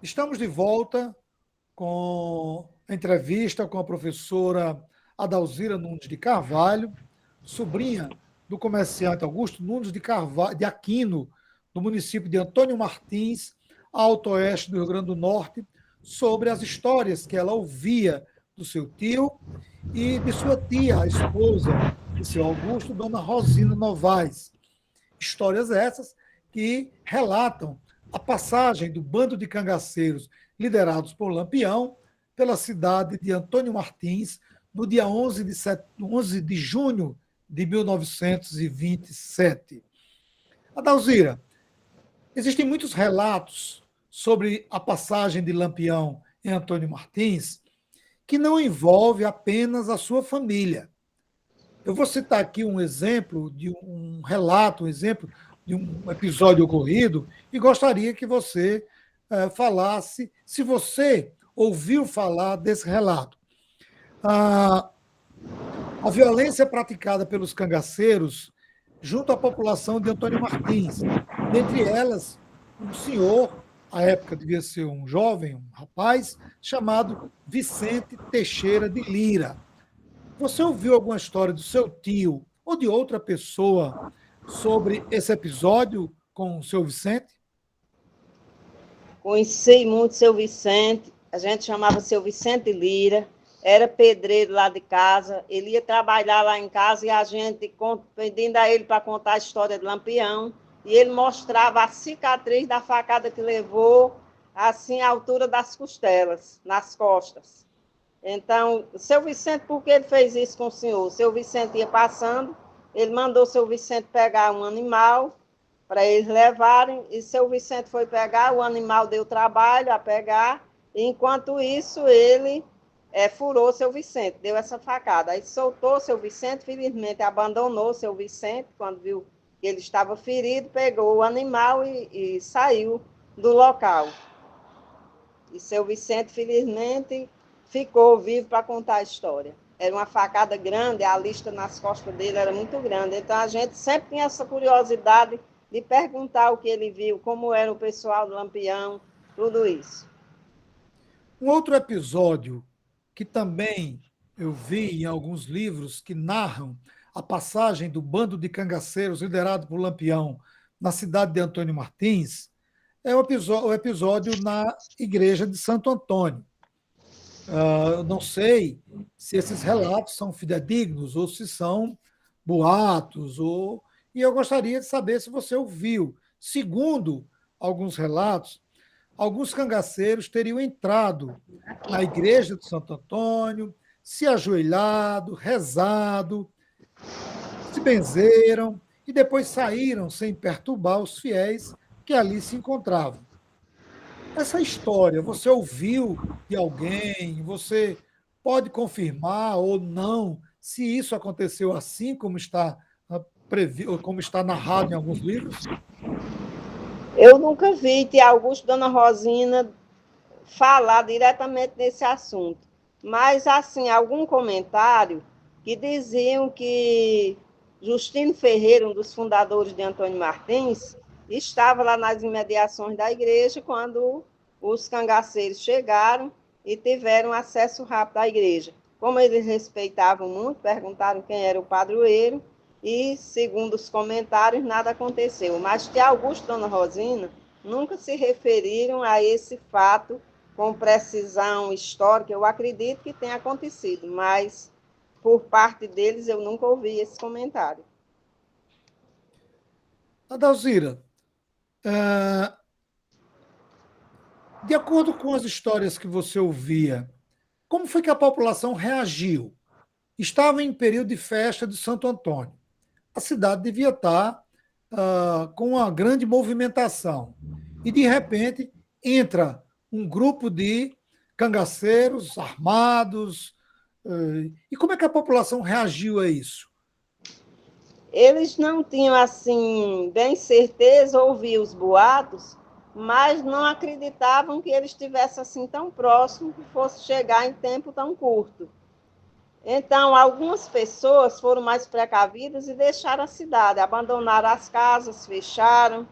Estamos de volta com a entrevista com a professora Adalzira Nunes de Carvalho, sobrinha do comerciante Augusto Nunes de Carvalho, de Aquino, do município de Antônio Martins, alto oeste do Rio Grande do Norte, sobre as histórias que ela ouvia do seu tio e de sua tia, a esposa de seu Augusto, Dona Rosina Novaes. Histórias essas que relatam a passagem do bando de cangaceiros liderados por Lampião pela cidade de Antônio Martins no dia 11 de junho de 1927. Adalzira, existem muitos relatos sobre a passagem de Lampião em Antônio Martins que não envolve apenas a sua família. Eu vou citar aqui um exemplo de um relato, um exemplo de um episódio ocorrido e gostaria que você falasse se você ouviu falar desse relato. A, a violência praticada pelos cangaceiros junto à população de Antônio Martins, dentre elas um senhor, à época devia ser um jovem, um rapaz, chamado Vicente Teixeira de Lira. Você ouviu alguma história do seu tio ou de outra pessoa sobre esse episódio com o seu Vicente? Conheci muito seu Vicente, a gente chamava seu Vicente Lira, era pedreiro lá de casa, ele ia trabalhar lá em casa e a gente pedindo a ele para contar a história de Lampião, e ele mostrava a cicatriz da facada que levou, assim, à altura das costelas, nas costas. Então, seu Vicente, por que ele fez isso com o senhor? O seu Vicente ia passando, ele mandou seu Vicente pegar um animal para eles levarem, e seu Vicente foi pegar, o animal deu trabalho a pegar, e enquanto isso ele furou seu Vicente, deu essa facada. Aí soltou seu Vicente, felizmente abandonou seu Vicente, quando viu que ele estava ferido, pegou o animal e saiu do local. E seu Vicente, felizmente, ficou vivo para contar a história. Era uma facada grande, a lista nas costas dele era muito grande. Então, a gente sempre tinha essa curiosidade de perguntar o que ele viu, como era o pessoal do Lampião, tudo isso. Um outro episódio que também eu vi em alguns livros que narram a passagem do bando de cangaceiros liderado por Lampião na cidade de Antônio Martins é o episódio na igreja de Santo Antônio. Eu não sei se esses relatos são fidedignos ou se são boatos, e eu gostaria de saber se você ouviu. Segundo alguns relatos, alguns cangaceiros teriam entrado na igreja de Santo Antônio, se ajoelhado, rezado, se benzeram e depois saíram sem perturbar os fiéis que ali se encontravam. Essa história, você ouviu de alguém? Você pode confirmar ou não se isso aconteceu assim como está como está narrado em alguns livros? Eu nunca vi tia Augusto e Dona Rosina falar diretamente nesse assunto, mas, assim, algum comentário que diziam que Justino Ferreira, um dos fundadores de Antônio Martins, estava lá nas imediações da igreja quando os cangaceiros chegaram e tiveram acesso rápido à igreja. Como eles respeitavam muito, perguntaram quem era o padroeiro e, segundo os comentários, nada aconteceu. Mas tia Augusto e Dona Rosina nunca se referiram a esse fato com precisão histórica. Eu acredito que tenha acontecido, mas por parte deles eu nunca ouvi esse comentário. Adalzira, de acordo com as histórias que você ouvia, como foi que a população reagiu? Estava em período de festa de Santo Antônio. A cidade devia estar com uma grande movimentação. E, de repente, entra um grupo de cangaceiros armados. E como é que a população reagiu a isso? Eles não tinham, assim, bem certeza, ouviam os boatos, mas não acreditavam que eles estivessem assim tão próximo que fosse chegar em tempo tão curto. Então, algumas pessoas foram mais precavidas e deixaram a cidade, abandonaram as casas, fecharam,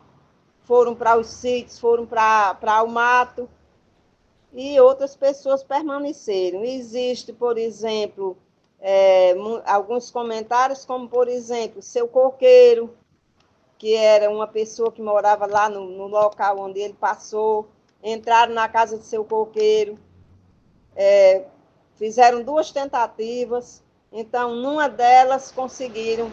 foram para os sítios, foram para o mato, e outras pessoas permaneceram. Existe, por exemplo, alguns comentários, como, por exemplo, seu coqueiro, que era uma pessoa que morava lá no local onde ele passou, entraram na casa de seu coqueiro, fizeram 2 tentativas, então, numa delas, conseguiram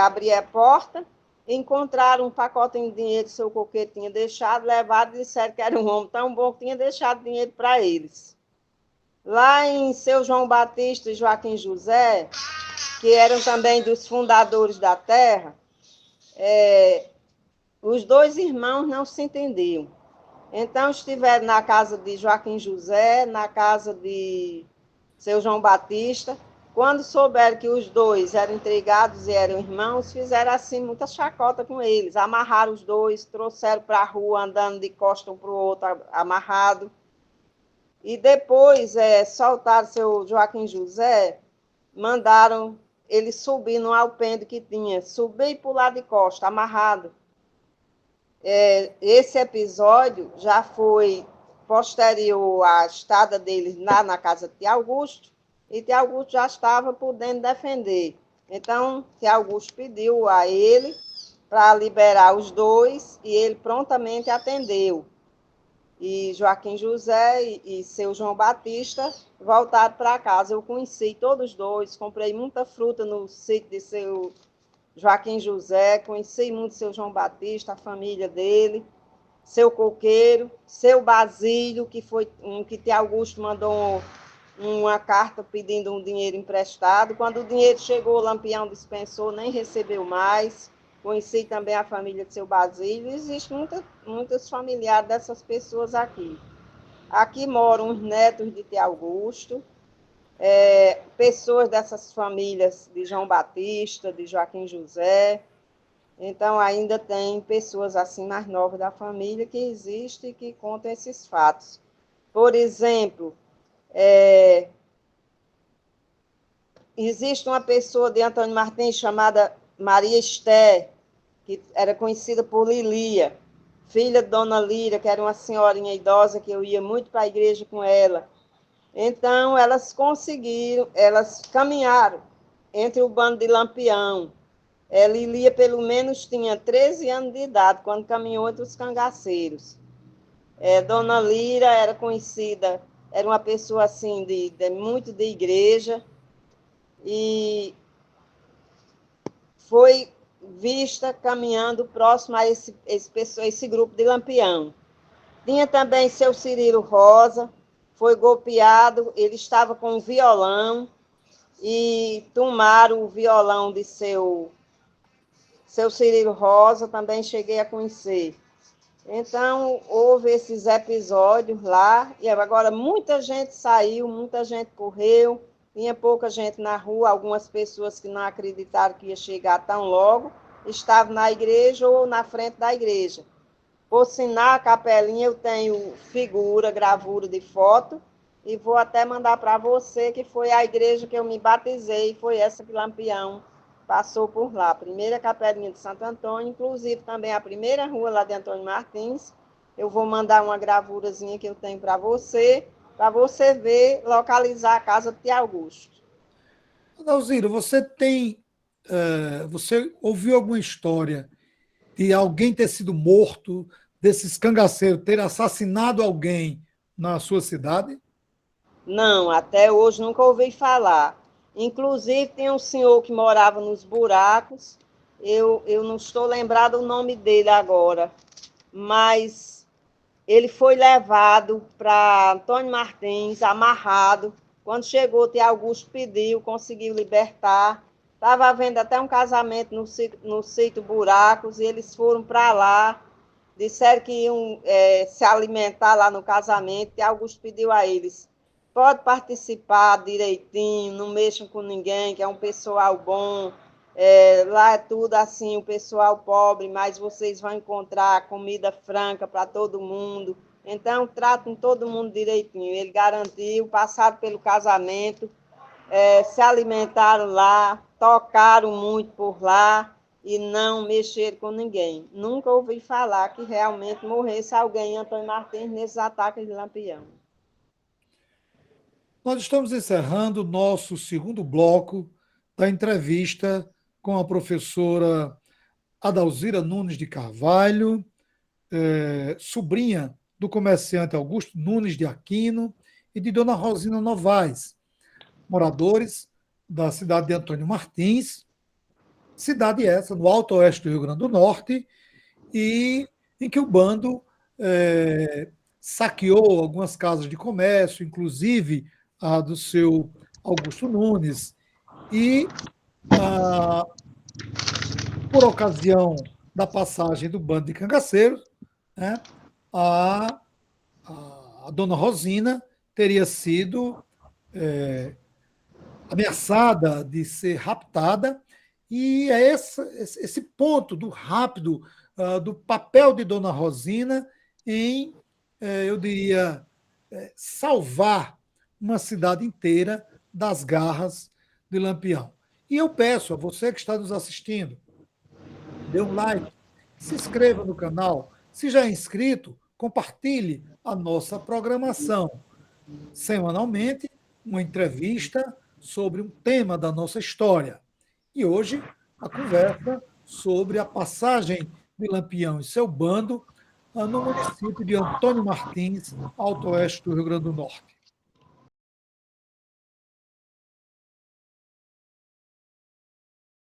abrir a porta, encontraram um pacote de dinheiro que seu coqueiro tinha deixado, levaram e disseram que era um homem tão bom que tinha deixado dinheiro para eles. Lá em Seu João Batista e Joaquim José, que eram também dos fundadores da terra, os 2 irmãos não se entendiam. Então, estiveram na casa de Joaquim José, na casa de Seu João Batista. Quando souberam que os 2 eram entregados e eram irmãos, fizeram assim muita chacota com eles. Amarraram os 2, trouxeram para a rua, andando de costa um para o outro, amarrado. E depois soltaram seu Joaquim José, mandaram ele subir no alpendre que tinha, subir e pular de costa, amarrado. Esse episódio já foi posterior à estada deles lá na casa de Tia Augusto, e Tia Augusto já estava podendo defender. Então, Tia Augusto pediu a ele para liberar os 2, e ele prontamente atendeu. E Joaquim José e seu João Batista voltaram para casa. Eu conheci todos os 2, comprei muita fruta no sítio de seu Joaquim José, conheci muito seu João Batista, a família dele, seu coqueiro, seu Basílio, que foi um que Tia Augusto mandou uma carta pedindo um dinheiro emprestado. Quando o dinheiro chegou, o Lampião dispensou, nem recebeu mais. Conheci também a família de seu Basílio. Existem muitos familiares dessas pessoas aqui. Aqui moram os netos de Tia Augusto, pessoas dessas famílias de João Batista, de Joaquim José. Então, ainda tem pessoas assim mais novas da família que existem e que contam esses fatos. Por exemplo, existe uma pessoa de Antônio Martins chamada Maria Esté, que era conhecida por Lilia, filha de Dona Líria, que era uma senhorinha idosa que eu ia muito para a igreja com ela. Então, elas caminharam entre o bando de Lampião. Lilia, pelo menos, tinha 13 anos de idade quando caminhou entre os cangaceiros. Dona Líria era conhecida, era uma pessoa assim, muito de igreja, e foi vista caminhando próximo a esse grupo de Lampião. Tinha também seu Cirilo Rosa, foi golpeado, ele estava com um violão, e tomaram o violão de seu Cirilo Rosa, também cheguei a conhecer. Então, houve esses episódios lá, e agora muita gente saiu, muita gente correu, tinha pouca gente na rua, algumas pessoas que não acreditaram que ia chegar tão logo, estavam na igreja ou na frente da igreja. Por sinal, a capelinha eu tenho figura, gravura de foto, e vou até mandar para você, que foi a igreja que eu me batizei, foi essa que Lampião passou por lá. A primeira capelinha de Santo Antônio, inclusive também a primeira rua lá de Antônio Martins. Eu vou mandar uma gravurazinha que eu tenho para você ver, localizar a casa de Tia Augusto. Dalziro, você ouviu alguma história de alguém ter sido morto, desses cangaceiros ter assassinado alguém na sua cidade? Não, até hoje nunca ouvi falar. Inclusive, tem um senhor que morava nos buracos, eu não estou lembrado o nome dele agora, mas ele foi levado para Antônio Martins, amarrado. Quando chegou, Tia Augusto pediu, conseguiu libertar. Estava havendo até um casamento no sítio Buracos, e eles foram para lá, disseram que iam se alimentar lá no casamento. Tia Augusto pediu a eles: pode participar direitinho, não mexam com ninguém, que é um pessoal bom. Lá é tudo assim, o pessoal pobre, mas vocês vão encontrar comida franca para todo mundo. Então, tratam todo mundo direitinho. Ele garantiu, passaram pelo casamento, se alimentaram lá, tocaram muito por lá. e não mexer com ninguém. Nunca ouvi falar que realmente morresse alguém em Antônio Martins nesses ataques de Lampião. Nós estamos encerrando o nosso segundo bloco da entrevista com a professora Adalzira Nunes de Carvalho, sobrinha do comerciante Augusto Nunes de Aquino e de Dona Rosina Novaes, moradores da cidade de Antônio Martins, cidade essa no alto oeste do Rio Grande do Norte, e em que o bando saqueou algumas casas de comércio, inclusive a do seu Augusto Nunes, e ah, por ocasião da passagem do bando de cangaceiros, né, a, a dona Rosina teria sido ameaçada de ser raptada, e é esse ponto do rápido, do papel de dona Rosina em, eu diria, salvar uma cidade inteira das garras de Lampião. E eu peço a você que está nos assistindo, dê um like, se inscreva no canal. Se já é inscrito, compartilhe a nossa programação. Semanalmente, uma entrevista sobre um tema da nossa história. E hoje, a conversa sobre a passagem de Lampião e seu bando no município de Antônio Martins, alto oeste do Rio Grande do Norte.